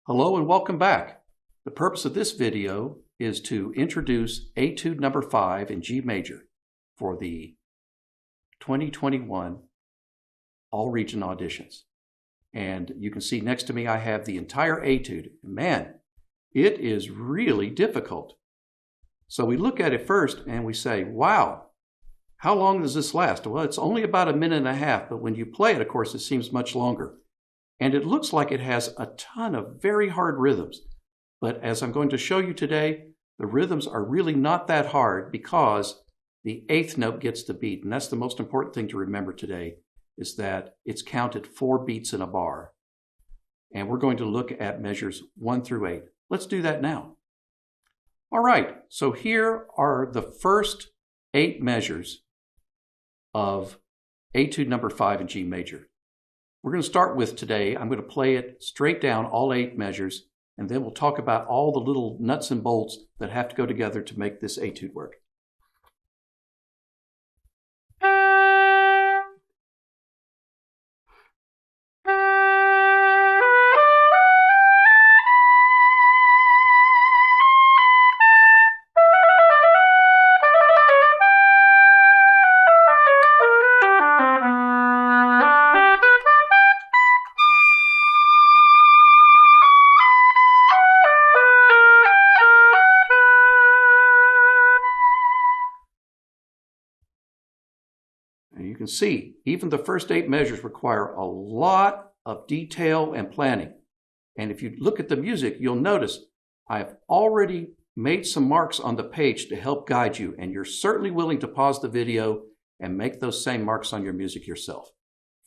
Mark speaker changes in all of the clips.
Speaker 1: Hello and welcome back. The purpose of this video is to introduce etude number 5 in G major for the 2021 all-region auditions. And you can see next to me I have the entire etude. Man, it is really difficult. So we look at it first and we say, wow, how long does this last? Well, it's only about a minute and a half, but when you play it, of course, it seems much longer. And it looks like it has a ton of very hard rhythms. But as I'm going to show you today, the rhythms are really not that hard because the 8th note gets the beat. And that's the most important thing to remember today, is that it's counted 4 beats in a bar. And we're going to look at measures 1 through 8. Let's do that now. All right, so here are the first 8 measures of etude number 5 in G major. We're going to start with today, I'm going to play it straight down, all 8 measures, and then we'll talk about all the little nuts and bolts that have to go together to make this etude work. You can see, even the first 8 measures require a lot of detail and planning. And if you look at the music, you'll notice I've already made some marks on the page to help guide you, and you're certainly willing to pause the video and make those same marks on your music yourself.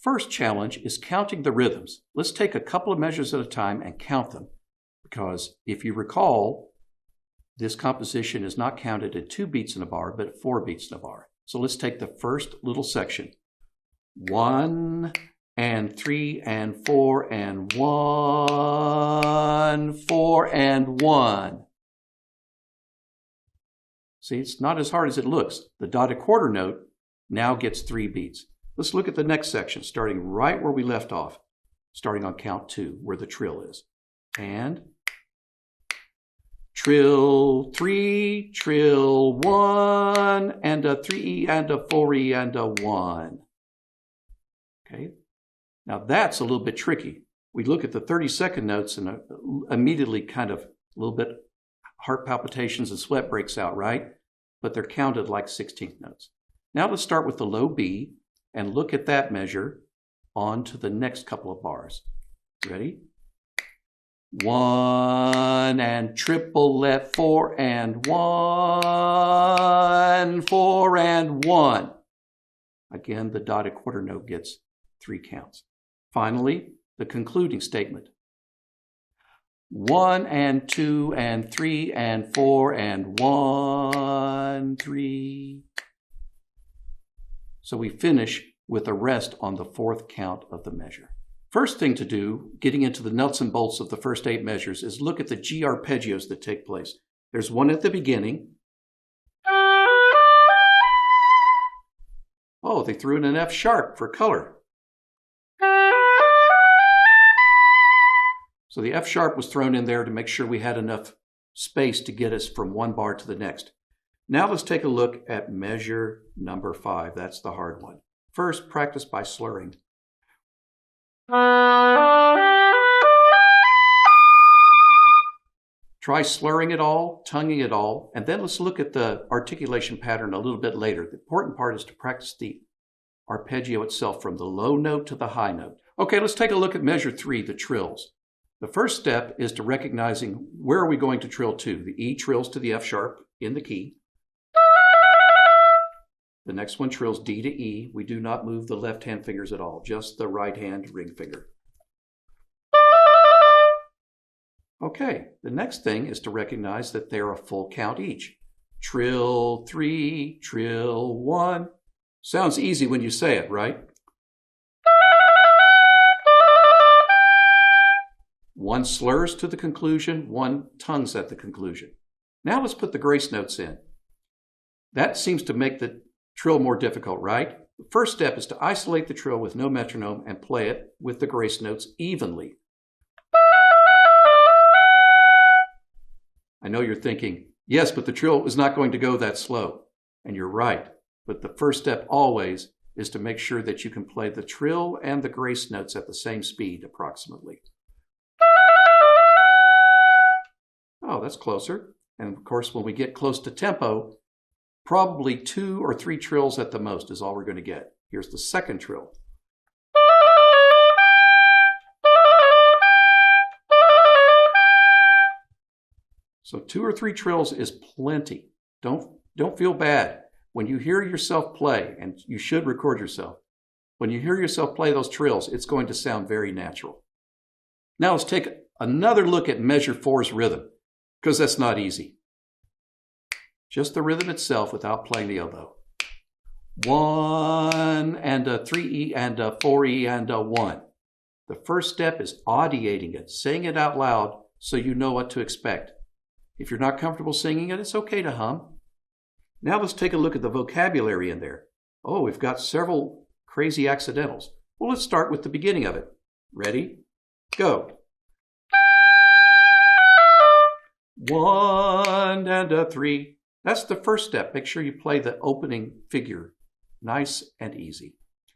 Speaker 1: First challenge is counting the rhythms. Let's take a couple of measures at a time and count them, because if you recall, this composition is not counted at 2 beats in a bar, but at 4 beats in a bar. So let's take the first little section. 1 and 3 and 4 and 1, 4 and 1. See, it's not as hard as it looks. The dotted quarter note now gets 3 beats. Let's look at the next section, starting right where we left off, starting on count 2, where the trill is. And trill 3, trill 1, and a 3 and a 4 and a 1. Okay, now that's a little bit tricky. We look at the 32nd notes and immediately kind of a little bit heart palpitations and sweat breaks out, right? But they're counted like 16th notes. Now let's start with the low B and look at that measure on to the next couple of bars. Ready? 1 and triple left, 4 and 1, 4 and 1. Again, the dotted quarter note gets 3 counts. Finally, the concluding statement. 1 and 2 and 3 and 4 and 1, 3. So we finish with a rest on the 4th count of the measure. First thing to do, getting into the nuts and bolts of the first 8 measures, is look at the G arpeggios that take place. There's one at the beginning. Oh, they threw in an F sharp for color. So the F sharp was thrown in there to make sure we had enough space to get us from one bar to the next. Now let's take a look at measure number 5. That's the hard one. First, practice by slurring. Try slurring it all, tonguing it all, and then let's look at the articulation pattern a little bit later. The important part is to practice the arpeggio itself from the low note to the high note. Okay, let's take a look at measure 3, the trills. The first step is to recognizing where are we going to trill to. The E trills to the F sharp in the key. The next one trills D to E. We do not move the left hand fingers at all, just the right hand ring finger. Okay, the next thing is to recognize that they're a full count each. Trill 3, trill 1. Sounds easy when you say it, right? One slurs to the conclusion, one tongues at the conclusion. Now let's put the grace notes in. That seems to make the trill more difficult, right? The first step is to isolate the trill with no metronome and play it with the grace notes evenly. I know you're thinking, yes, but the trill is not going to go that slow. And you're right. But the first step always is to make sure that you can play the trill and the grace notes at the same speed approximately. Oh, that's closer. And of course, when we get close to tempo, probably 2 or 3 trills at the most is all we're going to get. Here's the second trill. So 2 or 3 trills is plenty. Don't feel bad. When you hear yourself play, and you should record yourself, when you hear yourself play those trills, it's going to sound very natural. Now let's take another look at measure 4's rhythm, because that's not easy. Just the rhythm itself without playing the oboe. 1 and a 3E and a 4E and a 1. The first step is audiating it, saying it out loud so you know what to expect. If you're not comfortable singing it, it's okay to hum. Now let's take a look at the vocabulary in there. Oh, we've got several crazy accidentals. Well, let's start with the beginning of it. Ready? Go. 1 and a 3. That's the first step. Make sure you play the opening figure nice and easy.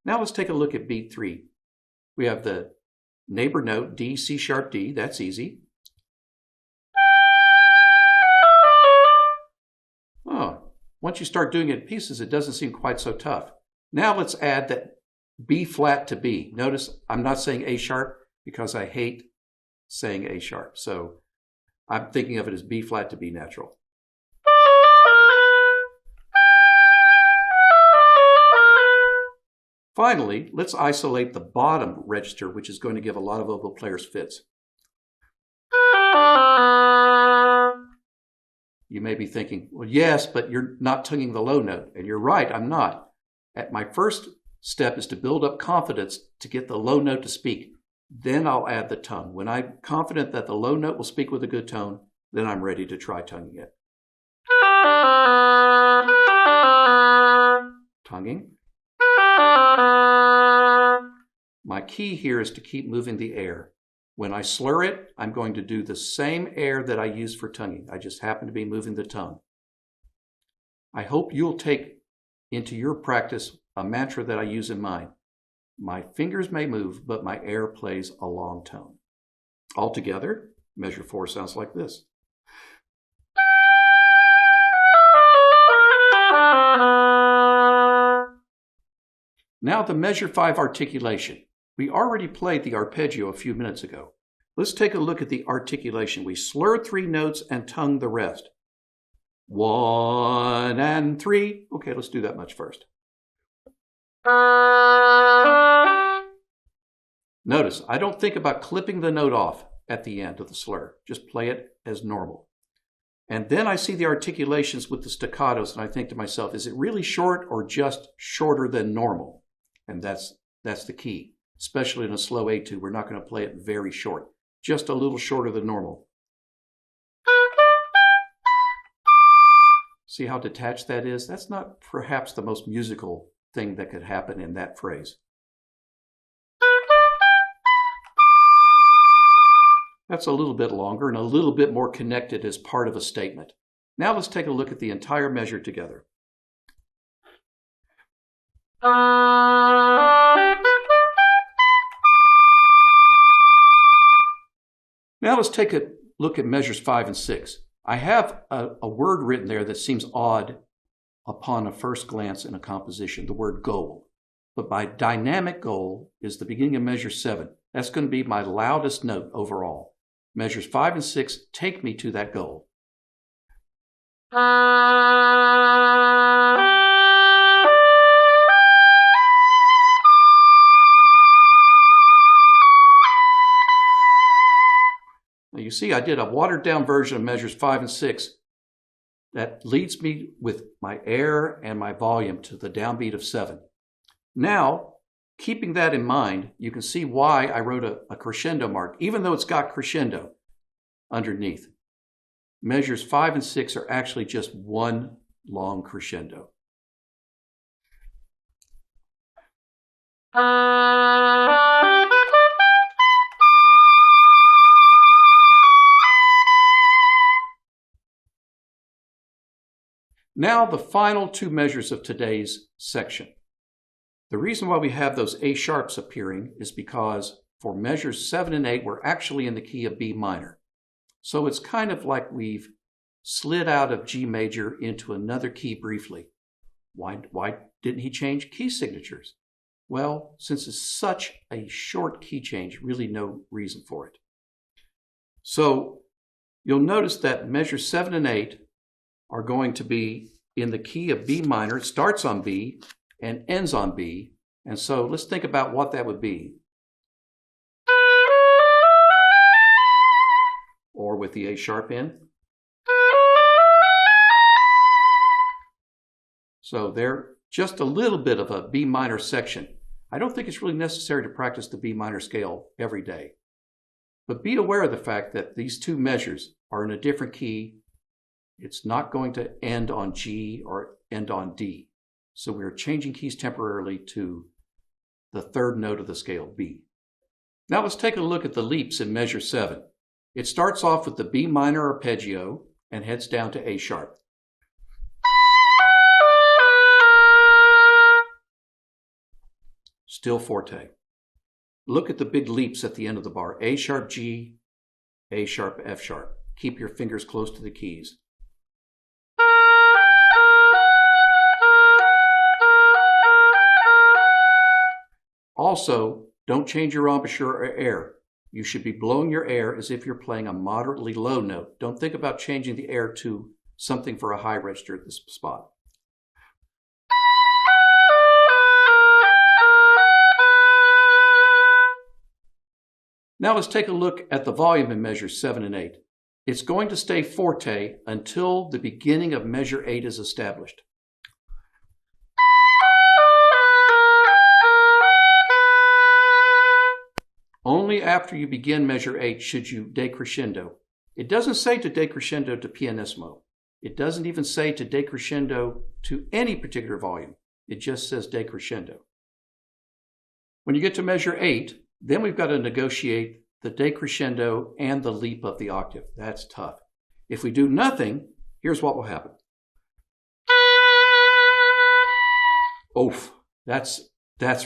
Speaker 1: Now let's take a look at beat 3. We have the neighbor note D, C sharp D. That's easy. Oh, once you start doing it in pieces, it doesn't seem quite so tough. Now let's add that B flat to B. Notice I'm not saying A sharp because I hate saying A sharp. So I'm thinking of it as B flat to B natural. Finally, let's isolate the bottom register, which is going to give a lot of oboe players fits. You may be thinking, well, yes, but you're not tonguing the low note. And you're right, I'm not. My first step is to build up confidence to get the low note to speak. Then I'll add the tongue. When I'm confident that the low note will speak with a good tone, then I'm ready to try tonguing it. Tonguing. My key here is to keep moving the air. When I slur it, I'm going to do the same air that I use for tonguing. I just happen to be moving the tongue. I hope you'll take into your practice a mantra that I use in mine. My fingers may move, but my air plays a long tone. Altogether, measure 4 sounds like this. Now the measure 5 articulation. We already played the arpeggio a few minutes ago. Let's take a look at the articulation. We slur 3 notes and tongue the rest. 1 and 3. Okay, let's do that much first. Notice, I don't think about clipping the note off at the end of the slur. Just play it as normal. And then I see the articulations with the staccatos, and I think to myself, is it really short or just shorter than normal? And that's the key. Especially in a slow etude, we're not going to play it very short. Just a little shorter than normal. See how detached that is? That's not perhaps the most musical thing that could happen in that phrase. That's a little bit longer and a little bit more connected as part of a statement. Now let's take a look at the entire measure together. Now let's take a look at measures 5 and 6. I have a word written there that seems odd upon a first glance in a composition, the word goal. But my dynamic goal is the beginning of measure 7. That's going to be my loudest note overall. Measures 5 and 6 take me to that goal. Now you see I did a watered down version of measures 5 and 6 that leads me with my air and my volume to the downbeat of 7. Now, keeping that in mind, you can see why I wrote a crescendo mark, even though it's got crescendo underneath. Measures 5 and 6 are actually just one long crescendo. Now the final two measures of today's section. The reason why we have those A sharps appearing is because for measures 7 and 8, we're actually in the key of B minor. So it's kind of like we've slid out of G major into another key briefly. Why didn't he change key signatures? Well, since it's such a short key change, really no reason for it. So you'll notice that measures 7 and 8 are going to be in the key of B minor. It starts on B and ends on B. And so let's think about what that would be. Or with the A sharp in. So they're just a little bit of a B minor section. I don't think it's really necessary to practice the B minor scale every day. But be aware of the fact that these two measures are in a different key. It's not going to end on G or end on D. So we're changing keys temporarily to the third note of the scale, B. Now let's take a look at the leaps in measure 7. It starts off with the B minor arpeggio and heads down to A sharp. Still forte. Look at the big leaps at the end of the bar. A sharp, G, A sharp, F sharp. Keep your fingers close to the keys. Also, don't change your embouchure or air. You should be blowing your air as if you're playing a moderately low note. Don't think about changing the air to something for a high register at this spot. Now let's take a look at the volume in measures 7 and 8. It's going to stay forte until the beginning of measure 8 is established. Only after you begin measure 8 should you decrescendo. It doesn't say to decrescendo to pianissimo. It doesn't even say to decrescendo to any particular volume. It just says decrescendo. When you get to measure 8, then we've got to negotiate the decrescendo and the leap of the octave. That's tough. If we do nothing, here's what will happen. Oof, that's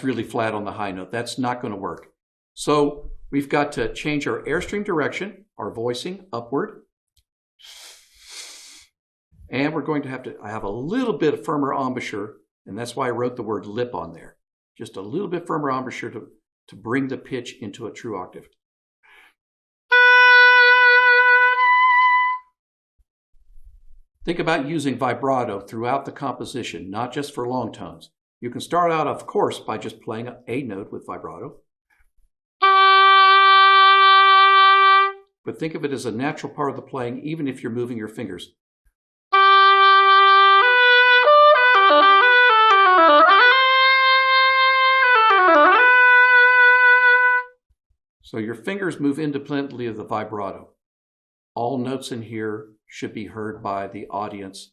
Speaker 1: really flat on the high note. That's not going to work. So we've got to change our airstream direction, our voicing upward. And we're going to have a little bit of firmer embouchure, and that's why I wrote the word lip on there. Just a little bit firmer embouchure to bring the pitch into a true octave. Think about using vibrato throughout the composition, not just for long tones. You can start out, of course, by just playing a note with vibrato. But think of it as a natural part of the playing, even if you're moving your fingers. So your fingers move independently of the vibrato. All notes in here should be heard by the audience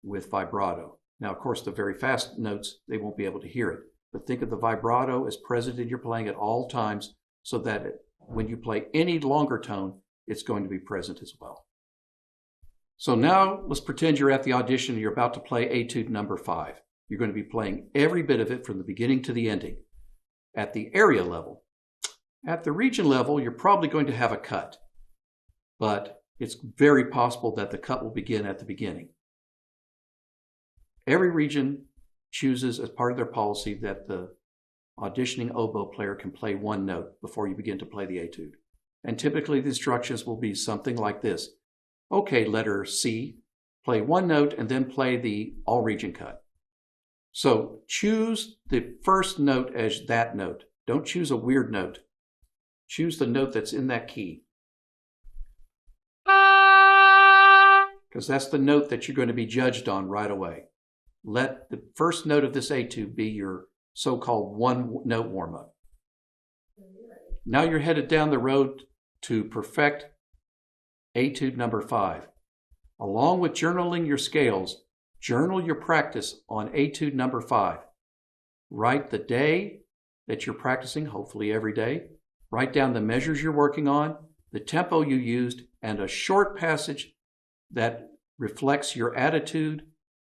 Speaker 1: with vibrato. Now, of course, the very fast notes, they won't be able to hear it. But think of the vibrato as present in your playing at all times so that when you play any longer tone, it's going to be present as well. So now let's pretend you're at the audition and you're about to play etude number 5. You're going to be playing every bit of it from the beginning to the ending at the area level. At the region level, you're probably going to have a cut, but it's very possible that the cut will begin at the beginning. Every region chooses as part of their policy that the auditioning oboe player can play one note before you begin to play the etude. And typically the instructions will be something like this. Okay, letter C, play one note and then play the all region cut. So choose the first note as that note. Don't choose a weird note. Choose the note that's in that key. Because that's the note that you're going to be judged on right away. Let the first note of this etude be your so-called one-note warm-up. Now you're headed down the road to perfect etude number 5. Along with journaling your scales, journal your practice on etude number 5. Write the day that you're practicing, hopefully every day. Write down the measures you're working on, the tempo you used, and a short passage that reflects your attitude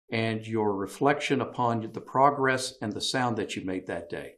Speaker 1: and your reflection upon the progress and the sound that you made that day.